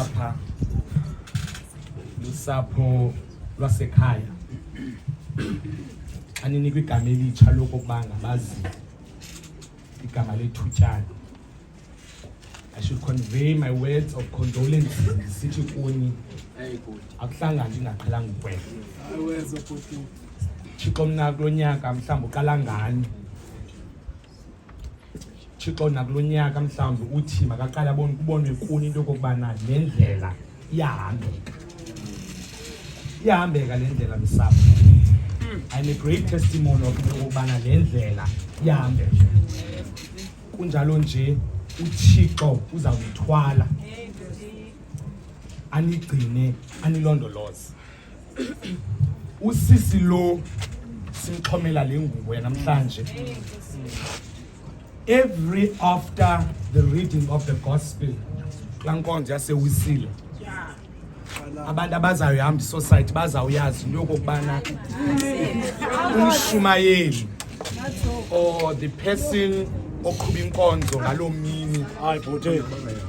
apha lusapho lwasekhaya aninikwa igama elitsha lokuba ngabazi igama lethutyana. I should convey my words of condolence sithi kuni akuhlanga nje ingaqhelanga ukwela. Thixo mna kulo nyaka mhlawumbi uqala ngani? Thixo na kulo nyaka mhlawumbi uthi makaqala kubonwe kuni into yokubana le ndlela iyahambeka. Iyahambeka le ndlela msapho. I'm a great testimony of ukubana le ndlela iyahambeka. Kunjalo nje uThixo uzawuthwala anigcine anilondoloze. Usisi lo simxhomela le ngubo yanamhlanje. Every after the reading of the gospel klankonzo yasewisile abantu abazayohamba isociety bazawuyazi into yokubana umshumayeli or the person oqhuba inkonzo ngaloo mini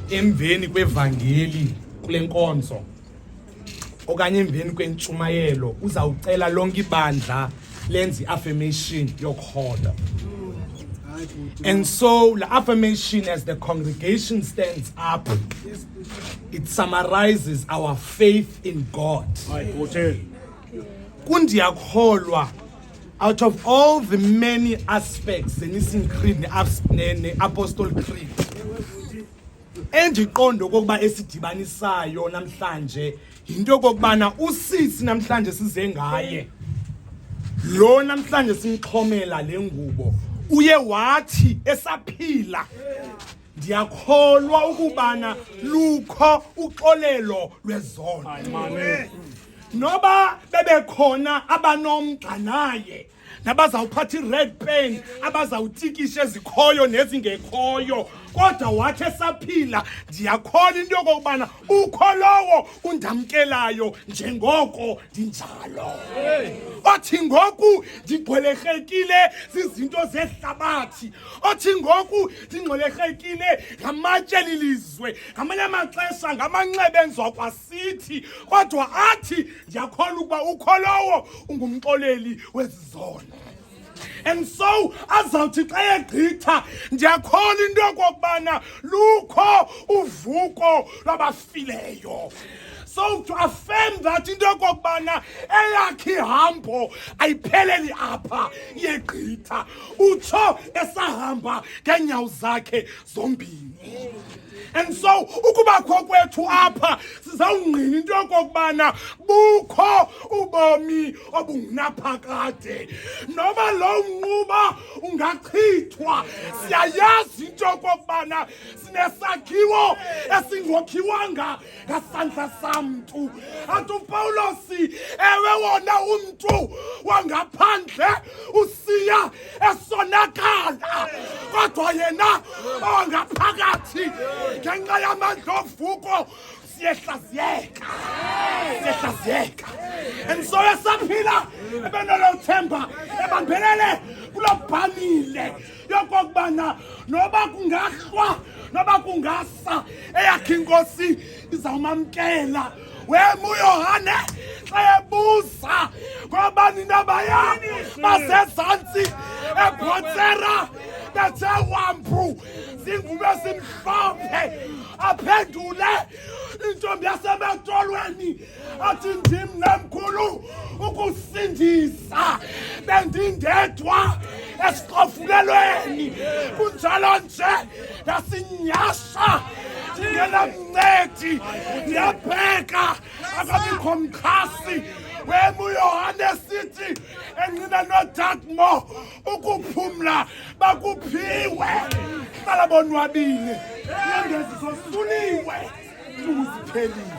emveni kwevangeli kule nkonzo okanye emveni kwentshumayelo uzawucela lonke ibandla lenze affirmation yokhoda. And so the affirmation as the congregation stands up, it summarizes our faith in God. Kundiyakholwa, out of all the many aspects the Nicene Creed ne Apostle Creed endiqondo okokuba esidibanisayo namhlanje into okokubana usisi namhlanje size ngaye lo namhlanje simxhomela le ngubo uye wathi esaphila ndiyakholwa ukubana lukho uxolelo lwezono. Noba bebekhona abanomgca naye nabazawuphatha i-red pen abazawutikisha ezikhoyo nezingekhoyo kodwa wathi esaphila ndiyakholwa into yokokubana ukho lowo undamkelayo njengoko ndinjalo. Othi ngoku ndigxwelekile zizinto zehlabathi, othi ngoku ndingxwelekile ngamatye lilizwe, ngamanye amaxesha ngamanxeba enziwa kwasithi, kodwa athi ndiyakholwa ukuba ukho lowo ungumxoleli wezizono. And so azawuthi xa egqitha ndiyakholwa into yokokubana lukho uvuko lwabafileyo. So to affirm that into yokokubana eyakhe ihambo ayipheleli apha iyegqitha, utsho esahamba ngeenyawo zakhe zombini. And so ukubakho kwethu apha sizawungqina into yokokubana bukho ubomi obungunaphakade. Noba lo nquba ungachithwa, siyayazi into yokokubana sinesakhiwo esingokhiwanga ngasandla samntu. Athi uPawulosi ewe wona umntu wangaphandle usiya esonakala, kodwa yena wangaphakathi ngenxa yamandla ovuko siyehlaziyeka. And so esaphila ebenolo themba ebambelele kulobhanile yokokubana noba kungahlwa noba kungasa eyakhe inkosi izawumamkela. Wema uYohane xa ebuza kwabani nabaya basezantsi eBhotsera bethe wampu zingubo esimhlophe, aphendule intombi yasemetolweni athi ndim nemkhulu ukusindisa bendindedwa esixofulelweni. Kunjalo nje ndasinyasha ndingenamncedi, ndiyabheka akabikho mxhasi. Wema uYohane sithi enqina noDagmo ukuphumla bakuphiwe. Hlala bonwabile, inyembezi zosuliwe, uziphelile.